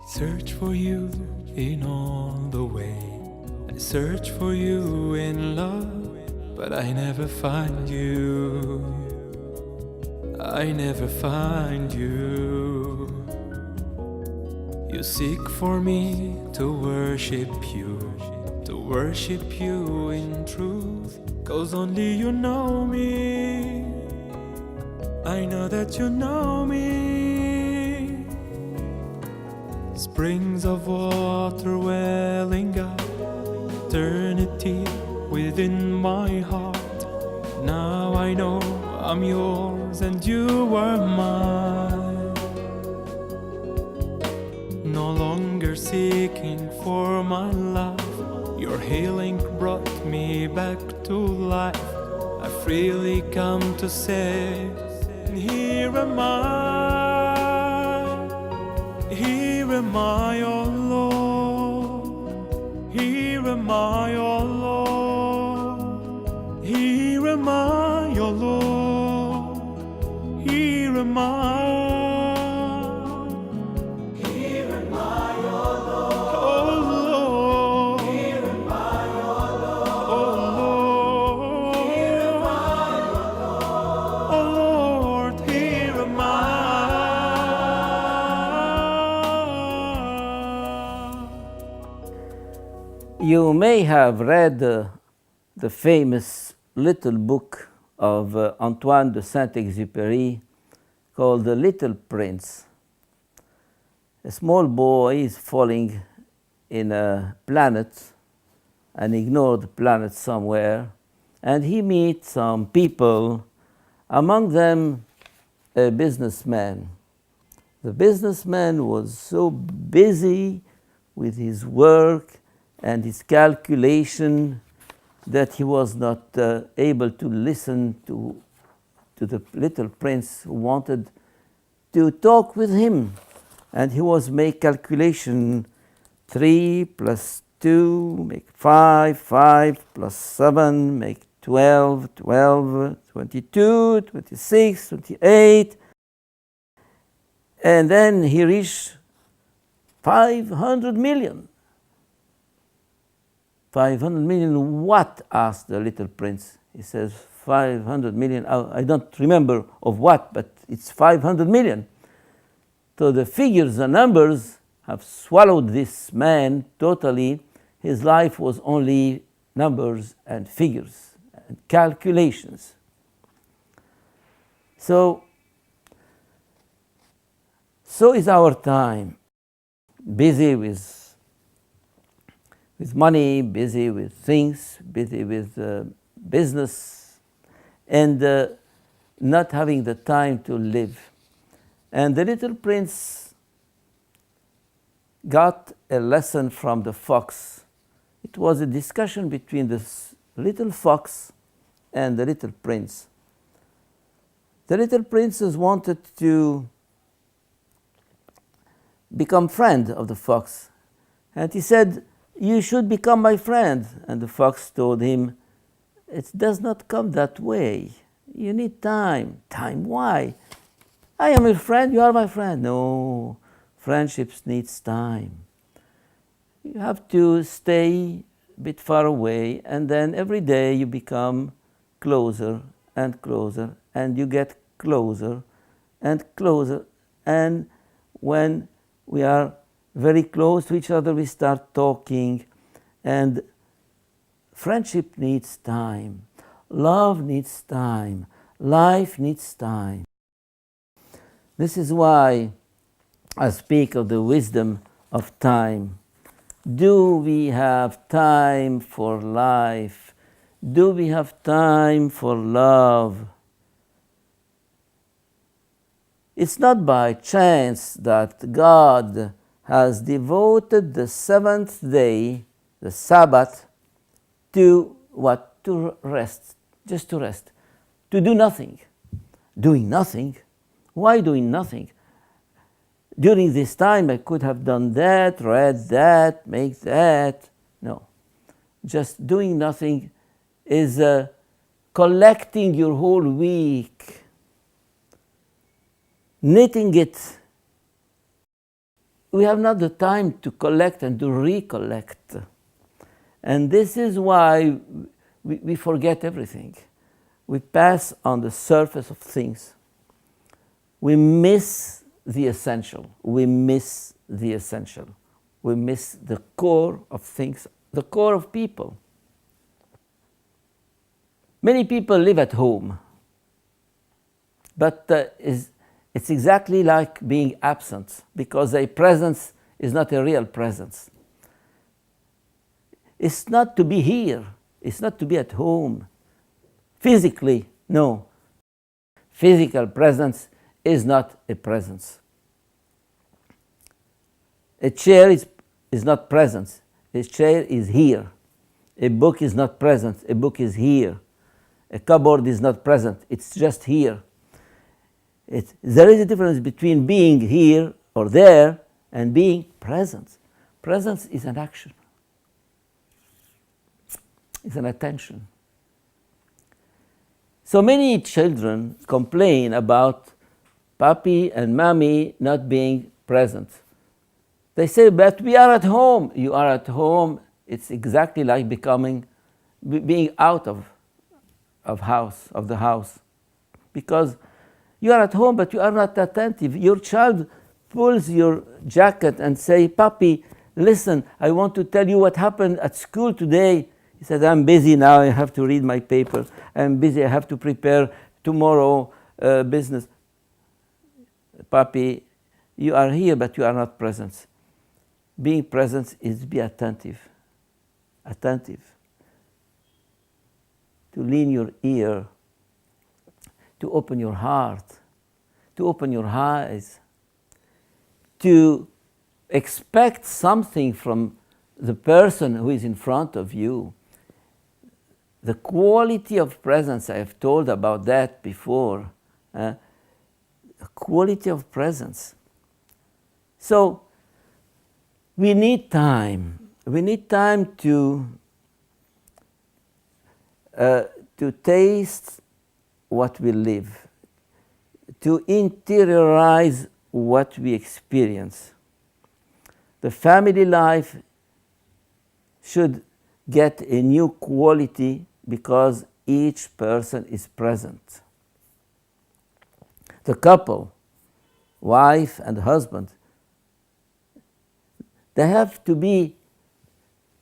Search for you in all the way. I search for you in love, but I never find you. I never find you. You seek for me to worship you in truth, 'cause only you know me. I know that you know me. Springs of water welling up, eternity within my heart. Now I know I'm yours and you are mine. No longer seeking for my love, your healing brought me back to life. I freely come to say, here am I. Here am I, oh Lord. Here am I, oh Lord. Here am I, oh Lord. Here am I. Here am I, oh Lord. Oh Lord. Here am I, oh Lord. Oh Lord. Here am I, oh Lord. Oh Lord, here am I. You may have read the famous little book of Antoine de Saint-Exupéry called The Little Prince. A small boy is falling in a planet, an ignored planet somewhere, and he meets some people, among them a businessman. The businessman was so busy with his work and his calculation that he was not able to listen to the little prince who wanted to talk with him. And he was make calculation, 3 plus 2 make 5, 5 plus 7 make 12, 12, 22, 26, 28. And then he reached 500 million. 500 million what? Asked the little prince. He says, 500 million, I don't remember of what, but it's 500 million. So the figures, the numbers have swallowed this man totally. His life was only numbers and figures and calculations. So is our time. Busy with money, busy with things, busy with business, and not having the time to live. And the little prince got a lesson from the fox. It was a discussion between the little fox and the little prince. The little princess wanted to become friend of the fox, and he said, you should become my friend. And the fox told him, it does not come that way. You need time. Time, why? I am your friend, you are my friend. No, friendships needs time. You have to stay a bit far away, and then every day you become closer and closer, and you get closer and closer. And when we are very close to each other, we start talking, and friendship needs time. Love needs time. Life needs time. This is why I speak of the wisdom of time. Do we have time for life? Do we have time for love? It's not by chance that God has devoted the seventh day, the Sabbath, to what? To rest, just to rest, to do nothing. Doing nothing? Why doing nothing? During this time I could have done that, read that, make that. No, just doing nothing is collecting your whole week, knitting it we have not the time to collect and to recollect. And this is why we forget everything. We pass on the surface of things. We miss the essential. We miss the essential. We miss the core of things, the core of people. Many people live at home, but it's exactly like being absent, because a presence is not a real presence. It's not to be here. It's not to be at home. Physically, no. Physical presence is not a presence. A chair is not presence. A chair is here. A book is not present. A book is here. A cupboard is not present. It's just here. There is a difference between being here or there and being present. Presence is an action. It's an attention. So many children complain about papi and mommy not being present. They say, but we are at home. You are at home. It's exactly like being out of the house. Because you are at home, but you are not attentive. Your child pulls your jacket and say, papi, listen, I want to tell you what happened at school today. He said, I'm busy now, I have to read my paper. I'm busy, I have to prepare tomorrow business. Papi, you are here, but you are not present. Being present is be attentive. Attentive. To lean your ear, to open your heart, to open your eyes, to expect something from the person who is in front of you. The quality of presence, I have told about that before. The quality of presence. So, we need time. We need time to taste what we live, to interiorize what we experience. The family life should get a new quality because each person is present. The couple, wife and husband, they have to be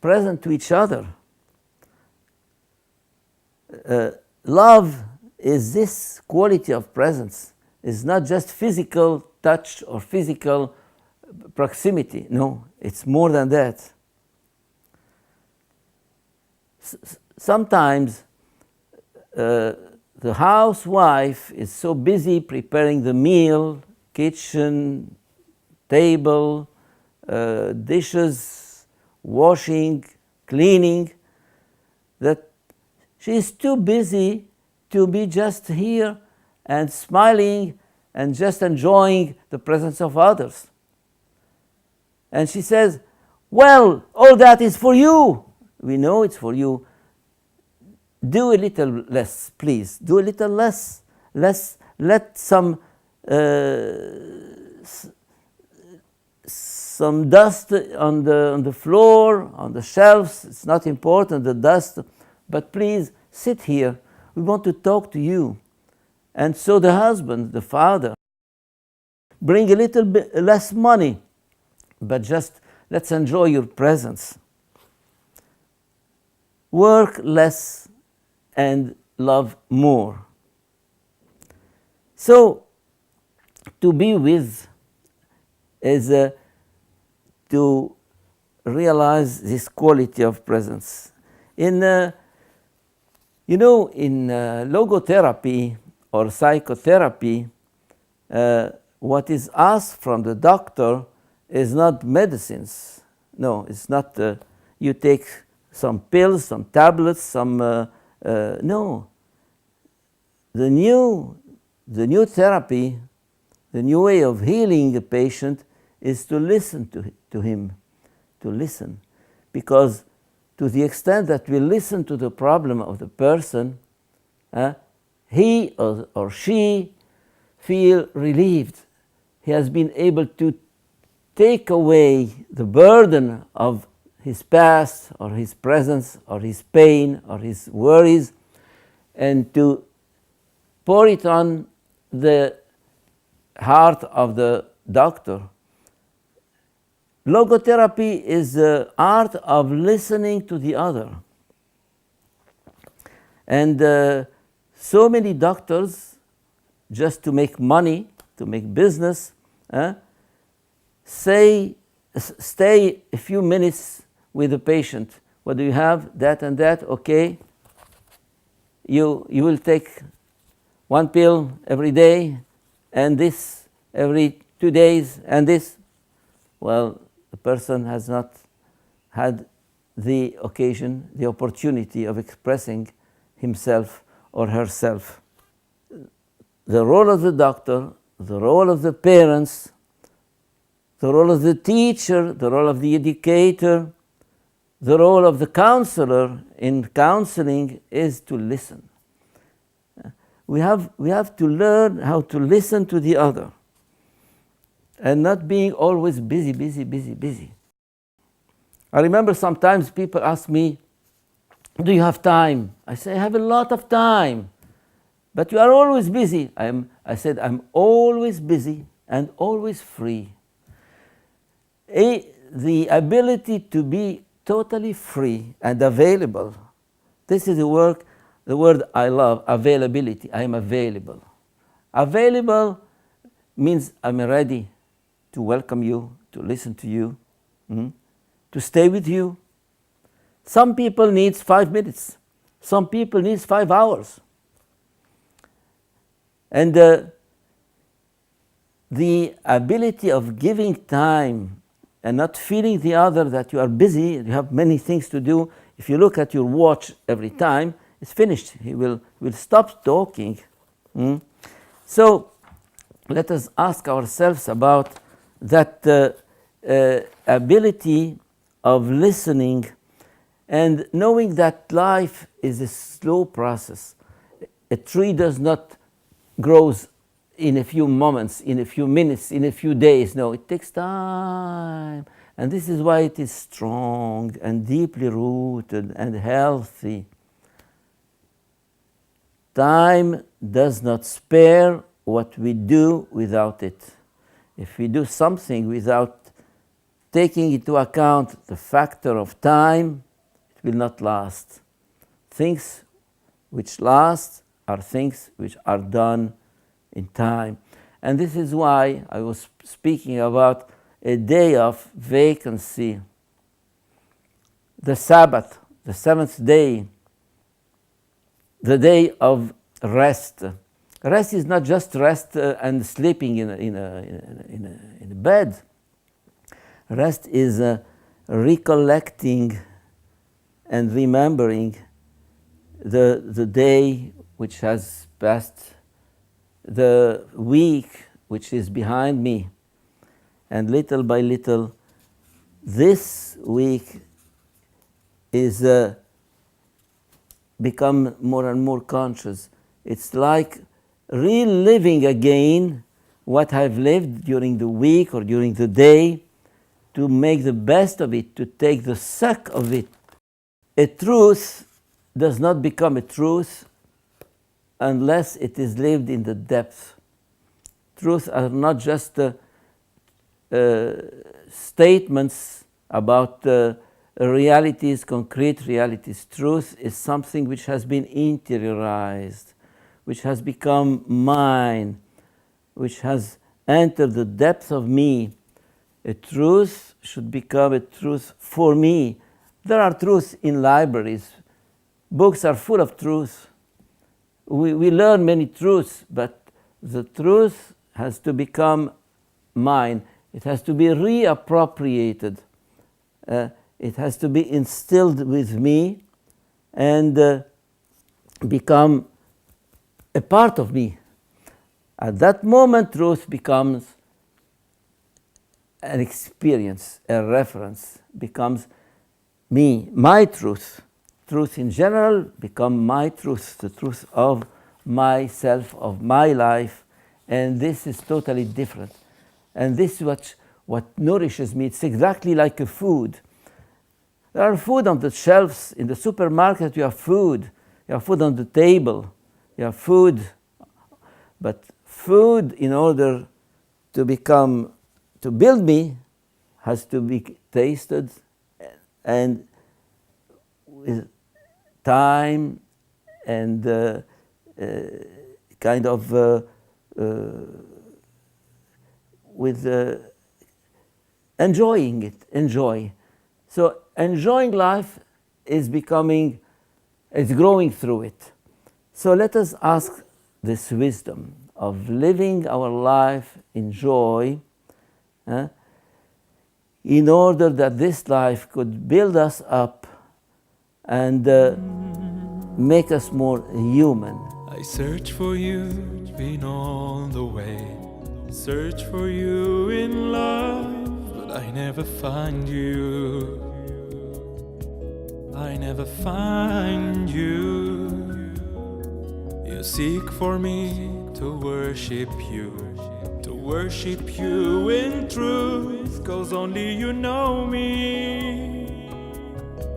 present to each other. Love is this quality of presence. It's not just physical touch or physical proximity. No, it's more than that. Sometimes the housewife is so busy preparing the meal, kitchen, table, dishes, washing, cleaning, that she is too busy to be just here and smiling and just enjoying the presence of others. And she says, well, all that is for you. We know it's for you. Do a little less, please. Do a little less. Let some dust on the floor, on the shelves. It's not important, the dust. But please, sit here. We want to talk to you. And so the husband, the father, bring a little bit less money, but just let's enjoy your presence. Work less and love more. So, to be with is to realize this quality of presence. In logotherapy or psychotherapy, what is asked from the doctor is not medicines. No, it's not you take some pills, some tablets, no. The new therapy, the new way of healing a patient is to listen to him, to listen. Because to the extent that we listen to the problem of the person, he or she feel relieved. He has been able to take away the burden of his past or his presence or his pain or his worries, and to pour it on the heart of the doctor. Logotherapy is the art of listening to the other. And so many doctors, just to make money, to make business, stay a few minutes with the patient. What do you have? That and that, okay. You will take one pill every day, and this every 2 days, and this. Well, the person has not had the occasion, the opportunity of expressing himself or herself. The role of the doctor, the role of the parents, the role of the teacher, the role of the educator, the role of the counselor in counseling is to listen. We have to learn how to listen to the other and not being always busy, busy, busy, busy. I remember sometimes people ask me, do you have time? I say, I have a lot of time, but you are always busy. I said, I'm always busy and always free. The ability to be totally free and available, this is the word I love, availability. I am available. Available means I'm ready to welcome you, to listen to you, to stay with you. Some people need 5 minutes. Some people need 5 hours. And the ability of giving time and not feeling the other that you are busy, you have many things to do. If you look at your watch every time, it's finished. He will stop talking. So let us ask ourselves about that ability of listening and knowing that life is a slow process. A tree does not grow in a few moments, in a few minutes, in a few days. No, it takes time. And this is why it is strong and deeply rooted and healthy. Time does not spare what we do without it. If we do something without taking into account the factor of time, it will not last. Things which last are things which are done in time. And this is why I was speaking about a day of vacancy. The Sabbath, the 7th day, the day of rest. Rest is not just rest and sleeping in a bed. Rest is recollecting and remembering the day which has passed, the week which is behind me. And little by little, this week is become more and more conscious. It's like reliving again what I've lived during the week or during the day, to make the best of it, to take the suck of it. A truth does not become a truth unless it is lived in the depth. Truths are not just statements about realities, concrete realities. Truth is something which has been interiorized, which has become mine, which has entered the depth of me. A truth should become a truth for me. There are truths in libraries. Books are full of truth. We learn many truths, but the truth has to become mine. It has to be reappropriated. It has to be instilled with me and become a part of me. At that moment, truth becomes an experience, a reference, becomes me, my truth. Truth in general become my truth, the truth of myself, of my life, and this is totally different. And this is what nourishes me. It's exactly like a food. There are food on the shelves in the supermarket. You have food on the table, you have food. But food, in order to build me, has to be tasted, and with time and with enjoying it, enjoy. So enjoying life is growing through it. So let us ask this wisdom of living our life in joy, in order that this life could build us up and make us more human. I search for you in all the way, search for you in love, but I never find you. I never find you. You seek for me to worship you in truth, 'cause only you know me.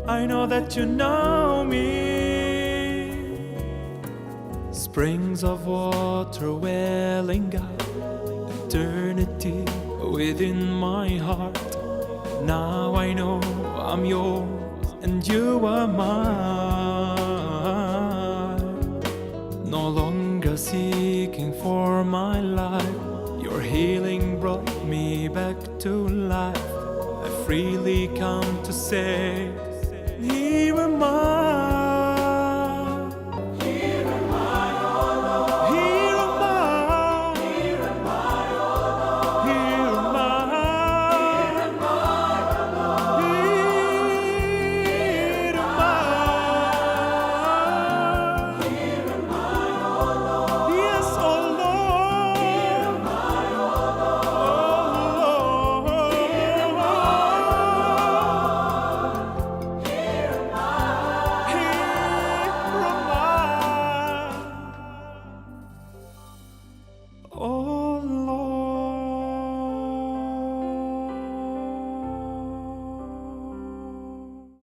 I know that you know me. Springs of water welling up, eternity within my heart. Now I know I'm yours and you are mine. No longer seeking for my life, your healing brought me back to life. I freely come to say, here am I.